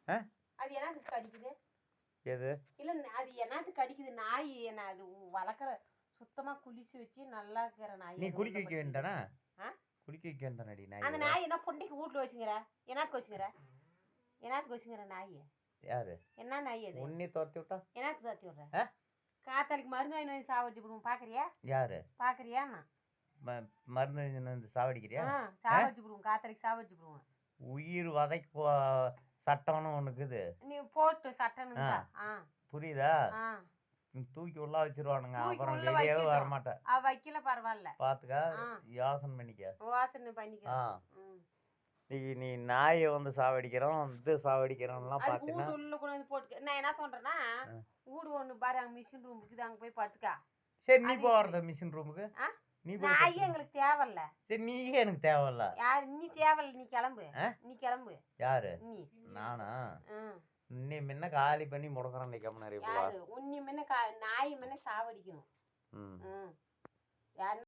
அது என்னத்துக்கு கடிக்குது? எது? இல்ல அது என்னத்துக்கு கடிக்குது? நாய் என்ன அது வளர்க்குற சுத்தமா குளிச்சு வச்சு நல்லா இருக்கிற நாய். நீ குளிக்க வைக்க வேண்டானா? குளிக்க வைக்க வேண்டானடி நாய். அந்த நாய் என்ன பொண்டிக்கு வீட்ல வச்சுங்கிற? என்னத்துக்கு வச்சுங்கிற? என்னத்துக்கு வச்சுங்கிற நாய்? யாரு? என்ன நாய் அது? உன்னை துரத்தி விட்டா? என்னத்துக்கு துரத்தி விடுற? காத்தாலிக்கு மருந்து வாங்கி வந்து சாவடிச்சு விடுவோம். பாக்குறியா? யாரு? பாக்குறியா? மருந்து வந்து சாவடிக்கிறியா? சாவடிச்சு விடுவோம். காத்தாலிக்கு சாவடிச்சு விடுவோம். உயிர் வதைக்கு சட்டம்னு ஒண்ணு இருக்குது. நீ போட்டு சட்டம்னு புரியுதா? தூக்கி உள்ள வச்சிருவானுங்க. அப்புறம் வெளியே வர மாட்டேன். வைக்கல பரவாயில்ல. பாத்துக்க, யோசனை பண்ணிக்க. யோசனை பண்ணிக்க. நீ நாயை வந்து சாவடிக்கிறோம் இது சாவடிக்கிறோம்லாம் பாத்தீங்கன்னா உள்ள கொண்டு வந்து போட்டு. நான் என்ன சொல்றேன்னா, வீடு ஒண்ணு பாரு, அங்க மிஷின் ரூம் இருக்குது, அங்க போய் படுத்துக்கா. சரி, நீ போறத மிஷின் ரூமுக்கு. நாயே எங்களுக்கு தேவையில்ல. சரி, நீயே எனக்கு தேவையில்ல. யாரு? நீ தேவையில்ல. நீ கிளம்பு. நீ கிளம்பு. யாரு? நீ. நானா? நீ முன்ன காலி பண்ணி முடக்கறேன் நிக்காம நிறைய. யாரு? உன்னி முன்ன நாய் முன்ன சாவடிக்கணும். யாரு?